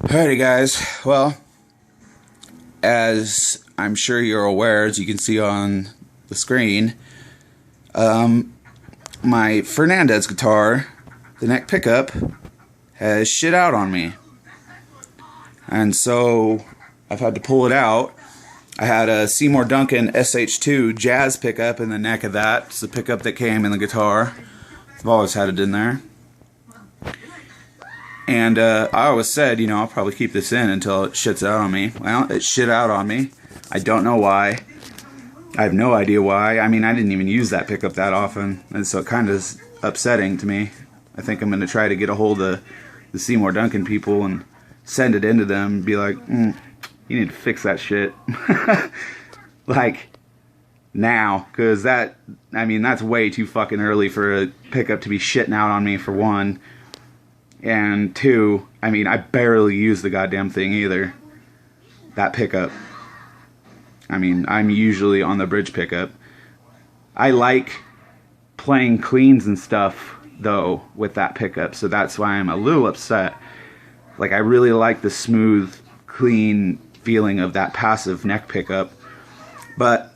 Alrighty guys, well, as I'm sure you're aware, as you can see on the screen, my Fernandez guitar, the neck pickup, has shit out on me. And so I've had to pull it out. I had a Seymour Duncan SH2 jazz pickup in the neck of that. It's the pickup that came in the guitar. I've always had it in there. And I always said, you know, I'll probably keep this in until it shits out on me. Well, it shit out on me. I don't know why. I have no idea why. I mean, I didn't even use that pickup that often, and so it kind of is upsetting to me. I think I'm going to try to get a hold of the Seymour Duncan people and send it into them and be like, you need to fix that shit. Like, now. Because that, I mean, that's way too fucking early for a pickup to be shitting out on me, for one. And two, I mean, I barely use the goddamn thing either. That pickup. I mean, I'm usually on the bridge pickup. I like playing cleans and stuff, though, with that pickup. So that's why I'm a little upset. Like, I really like the smooth, clean feeling of that passive neck pickup. But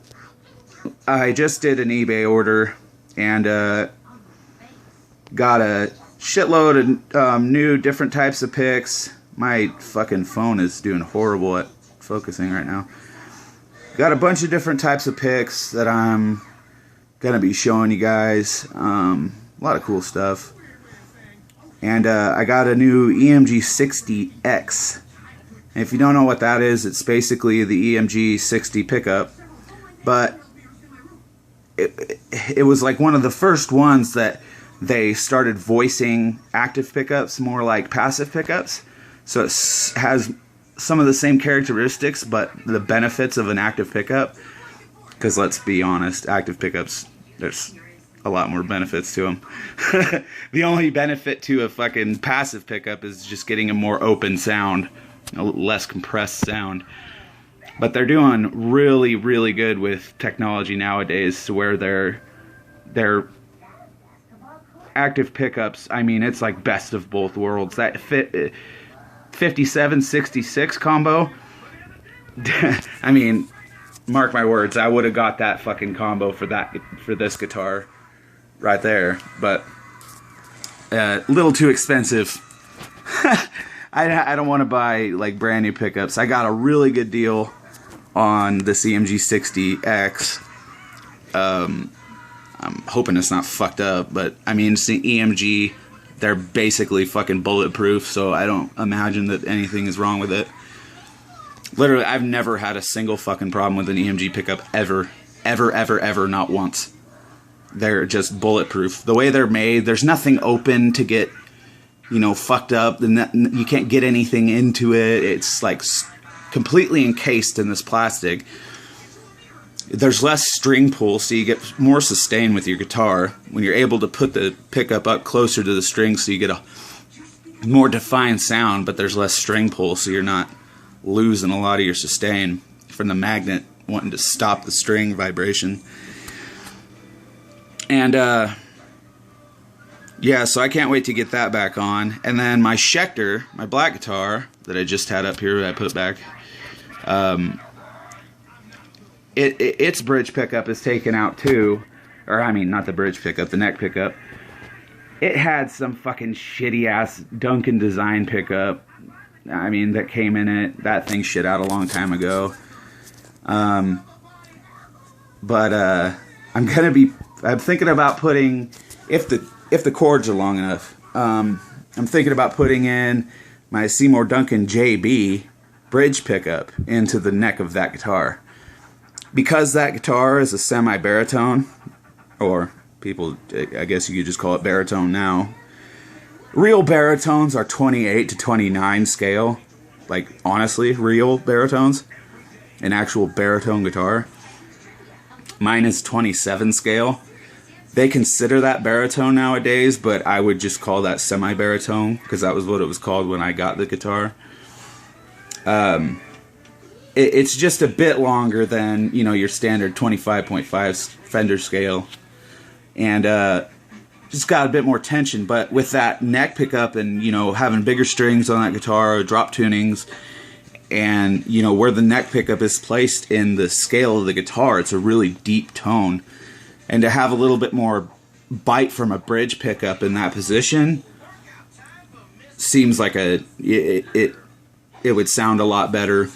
I just did an eBay order and got a shitload of new different types of picks. My fucking phone is doing horrible at focusing right now. Got a bunch of different types of picks that I'm gonna be showing you guys. A lot of cool stuff. And I got a new EMG 60X. And if you don't know what that is, it's basically the EMG 60 pickup. But it was like one of the first ones that they started voicing active pickups more like passive pickups. So it has some of the same characteristics, but the benefits of an active pickup. Because let's be honest, active pickups, there's a lot more benefits to them. The only benefit to a fucking passive pickup is just getting a more open sound, a less compressed sound. But they're doing really, really good with technology nowadays, to where they're active pickups. I mean, it's like best of both worlds. That 57-66 combo, I mean, mark my words, I would have got that fucking combo for this guitar right there. But a little too expensive. I don't want to buy like brand new pickups. I got a really good deal on the EMG 60X. I'm hoping it's not fucked up, but I mean, it's the EMG. They're basically fucking bulletproof, so I don't imagine that anything is wrong with it. Literally, I've never had a single fucking problem with an EMG pickup ever. Ever, ever, ever, not once. They're just bulletproof. The way they're made, there's nothing open to get, you know, fucked up. You can't get anything into it. It's like completely encased in this plastic. There's less string pull, so you get more sustain with your guitar when you're able to put the pickup up closer to the string, so you get a more defined sound, but there's less string pull, so you're not losing a lot of your sustain from the magnet wanting to stop the string vibration. And yeah, so I can't wait to get that back on. And then my Schecter, my black guitar that I just had up here, I put back, its bridge pickup is taken out too. Or I mean, not the bridge pickup, the neck pickup. It had some fucking shitty ass Duncan design pickup. I mean, that came in it. That thing shit out a long time ago. I'm thinking about putting, if the chords are long enough, I'm thinking about putting in my Seymour Duncan JB bridge pickup into the neck of that guitar. Because that guitar is a semi-baritone, or people, I guess you could just call it baritone now. Real baritones are 28 to 29 scale. Like, honestly, real baritones. An actual baritone guitar. Mine is 27 scale. They consider that baritone nowadays, but I would just call that semi-baritone, because that was what it was called when I got the guitar. It's just a bit longer than, you know, your standard 25.5 Fender scale. And just got a bit more tension. But with that neck pickup and, you know, having bigger strings on that guitar, drop tunings, and, you know, where the neck pickup is placed in the scale of the guitar, it's a really deep tone. And to have a little bit more bite from a bridge pickup in that position seems like it would sound a lot better.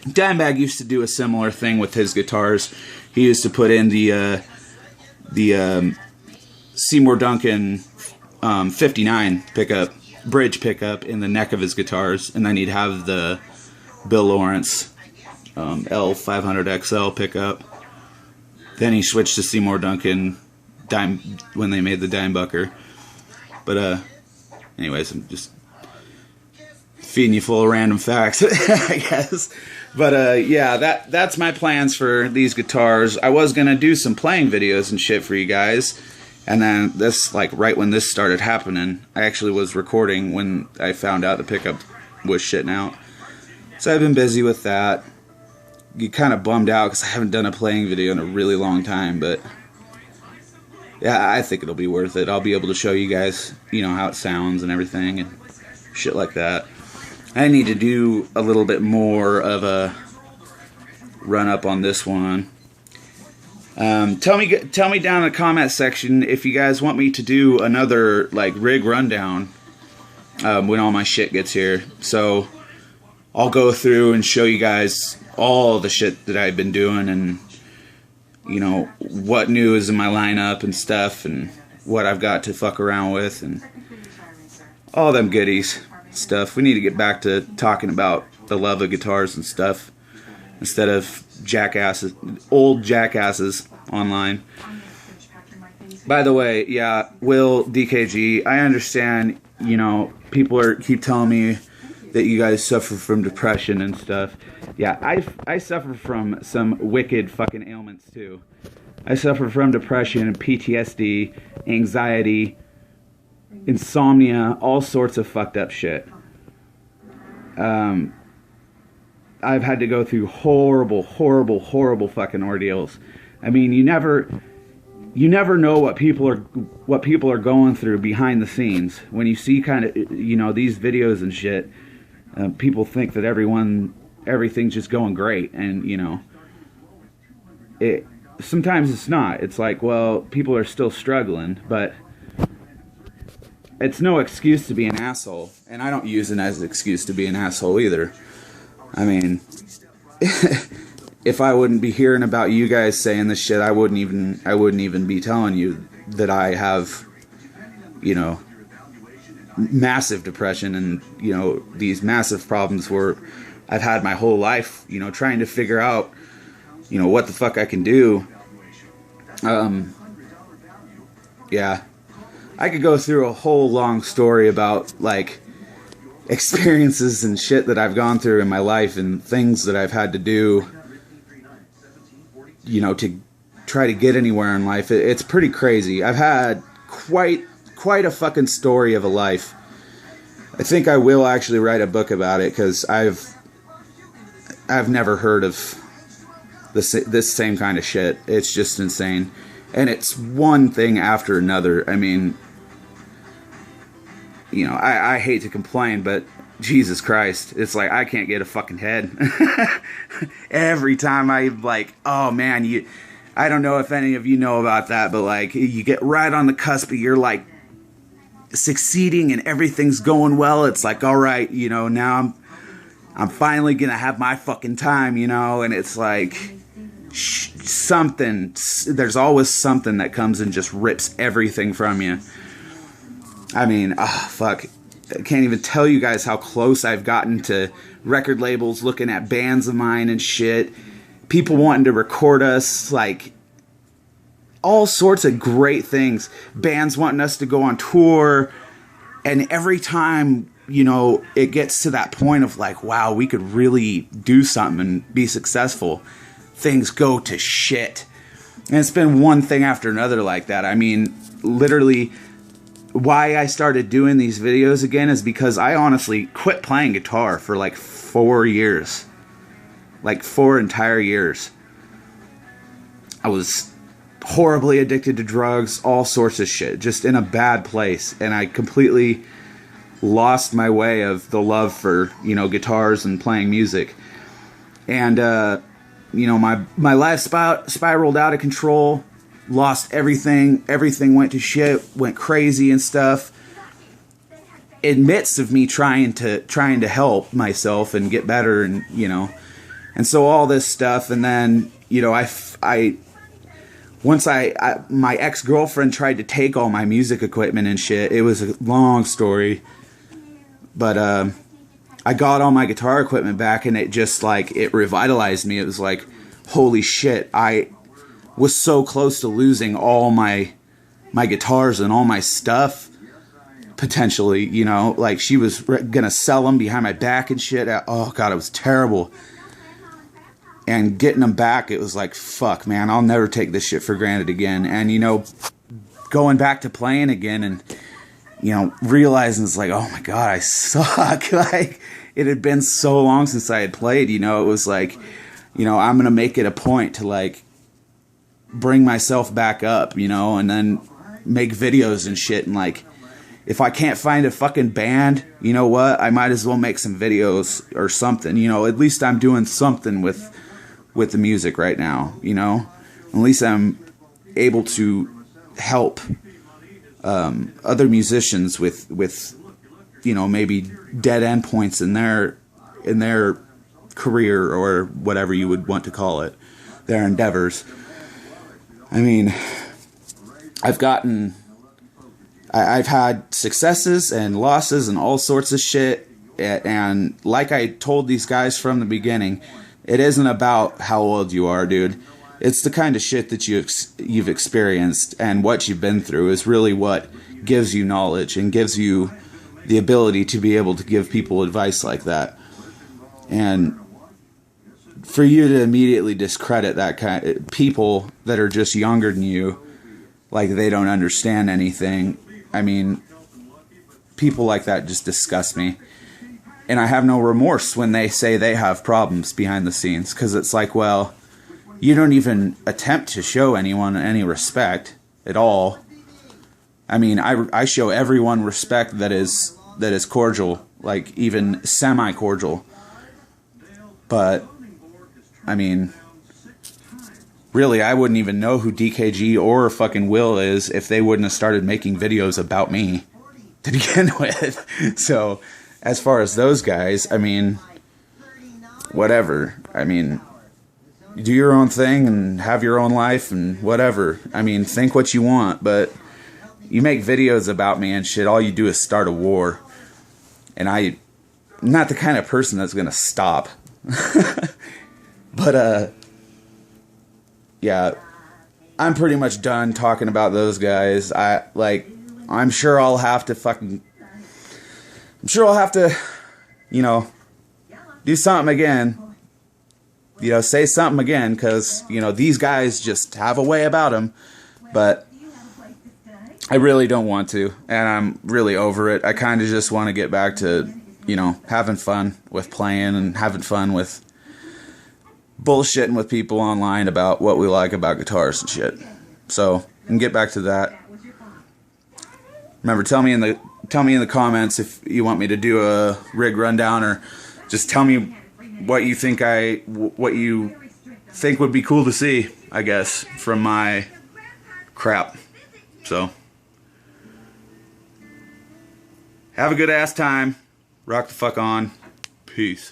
Dimebag used to do a similar thing with his guitars. He used to put in the Seymour Duncan 59 pickup, bridge pickup in the neck of his guitars, and then he'd have the Bill Lawrence L500XL pickup. Then he switched to Seymour Duncan when they made the Dimebucker. But anyways, I'm just feeding you full of random facts, I guess. But yeah, that's my plans for these guitars. I was gonna do some playing videos and shit for you guys, and then this, like, right when this started happening, I actually was recording when I found out the pickup was shitting out. So I've been busy with that. You kind of bummed out because I haven't done a playing video in a really long time, but yeah, I think it'll be worth it. I'll be able to show you guys, you know, how it sounds and everything and shit like that. I need to do a little bit more of a run up on this one. Tell me down in the comment section if you guys want me to do another, like, rig rundown when all my shit gets here. So I'll go through and show you guys all the shit that I've been doing, and, you know, what new is in my lineup and stuff, and what I've got to fuck around with, and all them goodies stuff. We need to get back to talking about the love of guitars and stuff instead of old jackasses online. By the way, yeah, Will, DKG, I understand, you know, people keep telling me that you guys suffer from depression and stuff. Yeah, I suffer from some wicked fucking ailments too. I suffer from depression, PTSD, anxiety, insomnia, all sorts of fucked up shit. I've had to go through horrible fucking ordeals. I mean, you never know what people are going through behind the scenes. When you see kind of, you know, these videos and shit, people think that everything's just going great, and, you know, sometimes it's not. It's like, well, people are still struggling, but it's no excuse to be an asshole, and I don't use it as an excuse to be an asshole either. I mean, if I wouldn't be hearing about you guys saying this shit, I wouldn't even be telling you that I have, you know, massive depression and, you know, these massive problems where I've had my whole life, you know, trying to figure out, you know, what the fuck I can do. Yeah, I could go through a whole long story about, like, experiences and shit that I've gone through in my life and things that I've had to do, you know, to try to get anywhere in life. It's pretty crazy. I've had quite a fucking story of a life. I think I will actually write a book about it, because I've never heard of this same kind of shit. It's just insane. And it's one thing after another. I mean, you know, I hate to complain, but Jesus Christ, it's like I can't get a fucking head. Every time I'm like, oh man, I don't know if any of you know about that, but like, you get right on the cusp of, you're like succeeding and everything's going well. It's like, all right, you know, now I'm finally gonna have my fucking time, you know, and it's like there's always something that comes and just rips everything from you. I mean, fuck, I can't even tell you guys how close I've gotten to record labels looking at bands of mine and shit, people wanting to record us, like, all sorts of great things, bands wanting us to go on tour, and every time, you know, it gets to that point of like, wow, we could really do something and be successful, things go to shit. And it's been one thing after another like that. I mean, literally, why I started doing these videos again is because I honestly quit playing guitar for like 4 years. Like 4 entire years. I was horribly addicted to drugs, all sorts of shit, just in a bad place. And I completely lost my way of the love for, you know, guitars and playing music. And, you know, my life spiraled out of control, lost everything went to shit, went crazy and stuff. In midst of me trying to help myself and get better, and, you know, and so all this stuff. And then, you know, my ex-girlfriend tried to take all my music equipment and shit. It was a long story, but I got all my guitar equipment back, and it just, like, it revitalized me. It was like, holy shit, I was so close to losing all my guitars and all my stuff, potentially, you know, like, she was gonna sell them behind my back and shit. Oh god, it was terrible. And getting them back, it was like, fuck, man, I'll never take this shit for granted again. And, you know, going back to playing again and, you know, realizing it's like, oh my god, I suck. Like, it had been so long since I had played, you know, it was like, you know, I'm gonna make it a point to, like, bring myself back up, you know, and then make videos and shit. And, like, if I can't find a fucking band, you know what, I might as well make some videos or something, you know. At least I'm doing something with the music right now, you know. At least I'm able to help other musicians with you know, maybe dead end points in their career, or whatever you would want to call it, their endeavors. I mean, I've had successes and losses and all sorts of shit, and like I told these guys from the beginning, it isn't about how old you are, dude. It's the kind of shit that you've experienced and what you've been through is really what gives you knowledge and gives you the ability to be able to give people advice like that. And for you to immediately discredit that kind of people that are just younger than you, like they don't understand anything, I mean, people like that just disgust me. And I have no remorse when they say they have problems behind the scenes, because it's like, well, you don't even attempt to show anyone any respect at all. I mean, I show everyone respect that is cordial, like even semi-cordial. But, I mean, really, I wouldn't even know who DKG or fucking Will is if they wouldn't have started making videos about me to begin with. So, as far as those guys, I mean, whatever. I mean, do your own thing and have your own life and whatever. I mean, think what you want, but you make videos about me and shit, all you do is start a war. And I'm not the kind of person that's gonna stop. But, yeah, I'm pretty much done talking about those guys. I'm sure I'll have to, you know, do something again. You know, say something again, because, you know, these guys just have a way about them. But I really don't want to, and I'm really over it. I kind of just want to get back to, you know, having fun with playing and having fun with bullshitting with people online about what we like about guitars and shit. So, and get back to that. Remember, tell me in the comments if you want me to do a rig rundown, or just tell me what you think would be cool to see, I guess, from my crap. So, have a good ass time. Rock the fuck on. Peace.